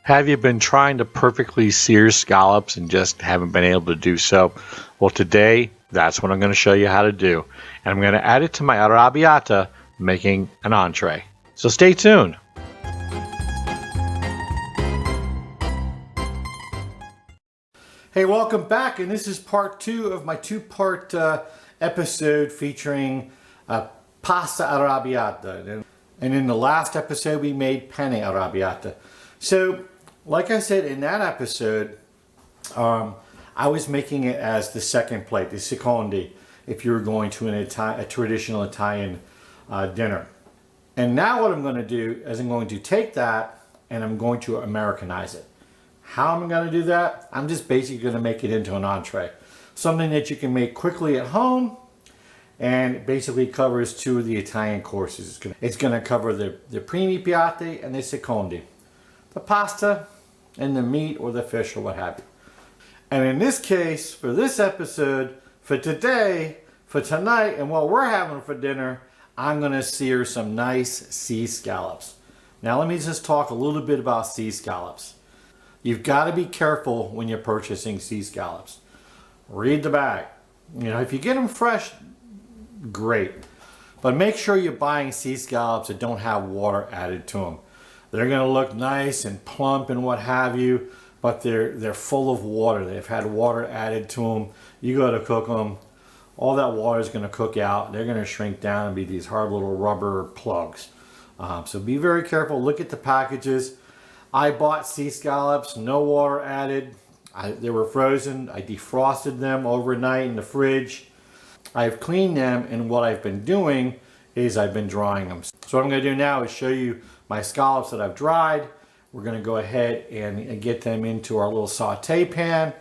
Have you been trying to perfectly sear scallops and just haven't been able to do so? Well, today, that's what I'm going to show you how to do. And I'm going to add it to my arrabbiata, making an entree. So stay tuned. Hey, welcome back, and this is part 2 of my two-part episode featuring pasta arrabbiata. And in the last episode, we made penne arrabbiata. So, like I said in that episode, I was making it as the second plate, the secondi, if you were going to a traditional Italian dinner. And now what I'm going to do is I'm going to take that and I'm going to Americanize it. How am I going to do that? I'm just basically going to make it into an entree. Something that you can make quickly at home, and it basically covers 2 of the Italian courses. It's going to cover the primi piatti and the secondi. The pasta and the meat or the fish or what have you. And in this case, for this episode, for today, for tonight, and what we're having for dinner, I'm going to sear some nice sea scallops. Now let me just talk a little bit about sea scallops. You've got to be careful when you're purchasing sea scallops. Read the bag. You know, if you get them fresh, great. But make sure you're buying sea scallops that don't have water added to them. They're going to look nice and plump and what have you, but they're full of water. They've had water added to them. You go to cook them, all that water is going to cook out. They're going to shrink down and be these hard little rubber plugs. So be very careful. Look at the packages. I bought sea scallops, no water added. They were frozen. I defrosted them overnight in the fridge. I've cleaned them, and what I've been doing is I've been drying them. So what I'm going to do now is show you my scallops that I've dried. We're going to go ahead and get them into our little saute pan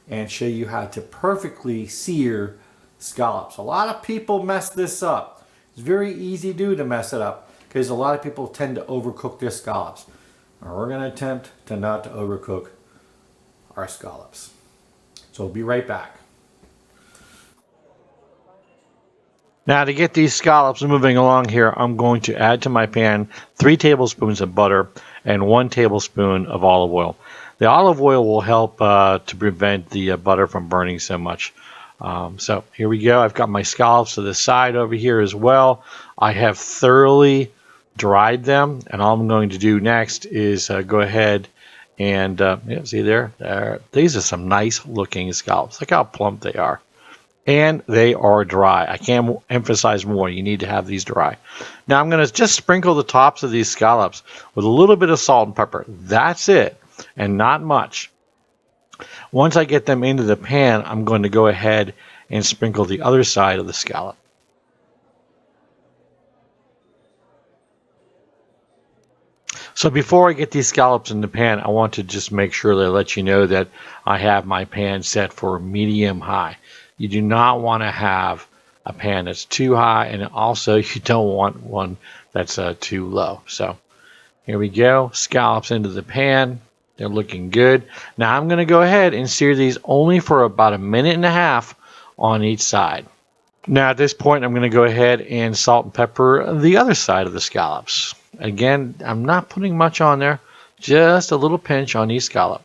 and show you how to perfectly sear scallops. A lot of people mess this up. It's very easy to mess it up because a lot of people tend to overcook their scallops. And we're going to attempt to not to overcook our scallops. So we'll be right back. Now to get these scallops moving along here, I'm going to add to my pan 3 tablespoons of butter and 1 tablespoon of olive oil. The olive oil will help to prevent the butter from burning so much. So here we go. I've got my scallops to the side over here as well. I have thoroughly dried them, and all I'm going to do next is go ahead and see there. These are some nice looking scallops. Look how plump they are. And they are dry. I can't emphasize more. You need to have these dry. Now I'm going to just sprinkle the tops of these scallops with a little bit of salt and pepper. That's it, and not much. Once I get them into the pan, I'm going to go ahead and sprinkle the other side of the scallop. So before I get these scallops in the pan, I want to just make sure that I let you know that I have my pan set for medium high. You do not want to have a pan that's too high, and also you don't want one that's too low. So here we go, scallops into the pan. They're looking good. Now I'm going to go ahead and sear these only for about 1.5 minutes on each side. Now at this point, I'm going to go ahead and salt and pepper the other side of the scallops. Again, I'm not putting much on there, just a little pinch on each scallop.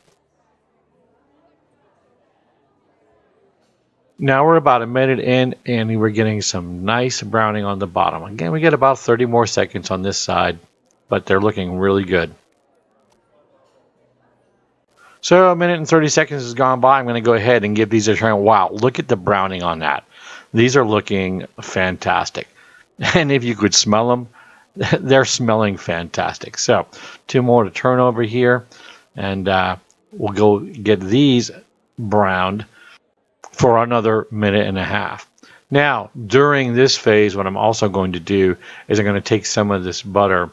Now we're about 1 minute in, and we're getting some nice browning on the bottom. Again, we get about 30 more seconds on this side, but they're looking really good. So 1 minute and 30 seconds has gone by. I'm going to go ahead and give these a try. Wow, look at the browning on that. These are looking fantastic. And if you could smell them, they're smelling fantastic. So 2 more to turn over here, and we'll go get these browned for another 1.5 minutes. Now, during this phase, what I'm also going to do is I'm going to take some of this butter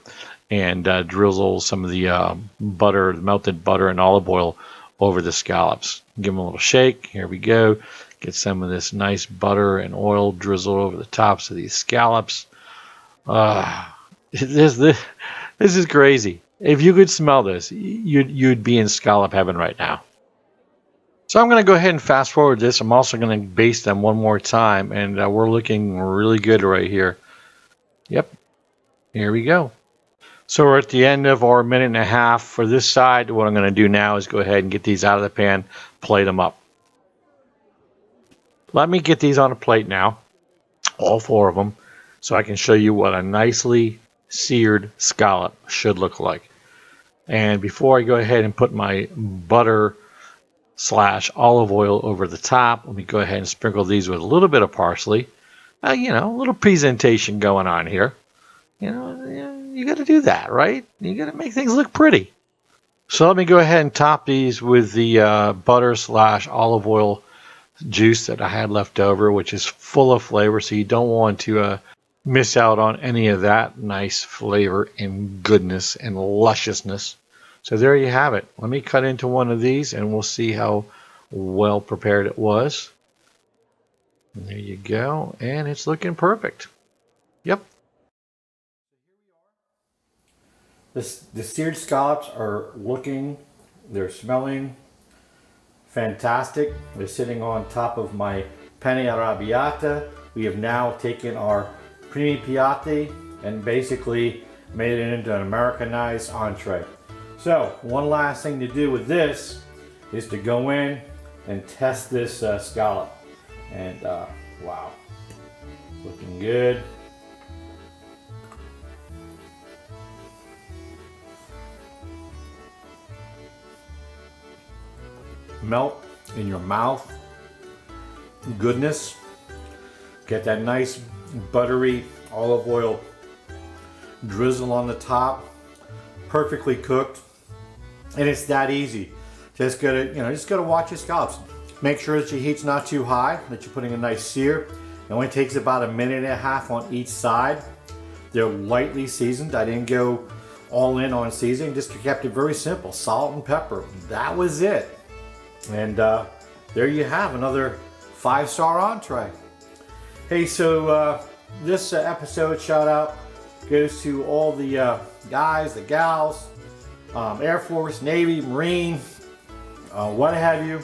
and drizzle some of the butter, melted butter and olive oil over the scallops. Give them a little shake. Here we go. Get some of this nice butter and oil drizzled over the tops of these scallops. This is crazy. If you could smell this, you'd be in scallop heaven right now. So I'm going to go ahead and fast forward this. I'm also going to baste them one more time, and we're looking really good right here. Yep, here we go. So we're at the end of our minute and a half for this side. What I'm going to do now is go ahead and get these out of the pan, plate them up. Let me get these on a plate now, all 4 of them, so I can show you what a nicely seared scallop should look like. And before I go ahead and put my butter / olive oil over the top, let me go ahead and sprinkle these with a little bit of parsley. You know, a little presentation going on here. You know, you got to do that, right? You got to make things look pretty. So let me go ahead and top these with the butter / olive oil juice that I had left over, which is full of flavor. So you don't want to miss out on any of that nice flavor and goodness and lusciousness. So there you have it. Let me cut into one of these and we'll see how well prepared it was. And there you go. And it's looking perfect. Yep. The seared scallops are looking, they're smelling fantastic. They're sitting on top of my penne arrabbiata. We have now taken our Primi Piatti and basically made it into an Americanized entree. So one last thing to do with this is to go in and test this scallop. And wow, looking good. Melt in your mouth. Goodness. Get that nice buttery olive oil drizzle on the top. Perfectly cooked. And it's that easy. Just gotta watch your scallops. Make sure that your heat's not too high, that you're putting a nice sear. It only takes about a minute and a half on each side. They're lightly seasoned. I didn't go all in on seasoning, just kept it very simple. Salt and pepper. That was it. And there you have another 5-star entree. Hey, so this episode shout out goes to all the guys, the gals, Air Force, Navy, Marine, what have you.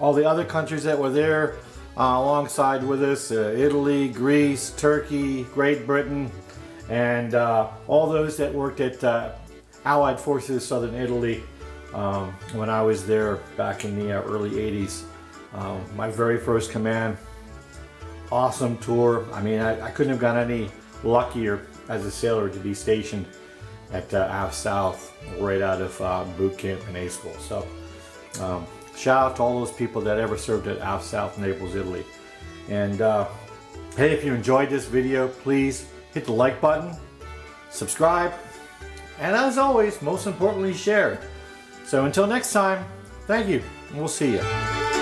All the other countries that were there alongside with us, Italy, Greece, Turkey, Great Britain, and all those that worked at Allied Forces Southern Italy when I was there back in the early 80s. My very first command. Awesome tour. I mean, I couldn't have gotten any luckier as a sailor to be stationed at AF South right out of boot camp in A School. So shout out to all those people that ever served at AF South, Naples, Italy. And hey, if you enjoyed this video, please hit the like button, subscribe, and as always, most importantly, share. So until next time, thank you, and we'll see you.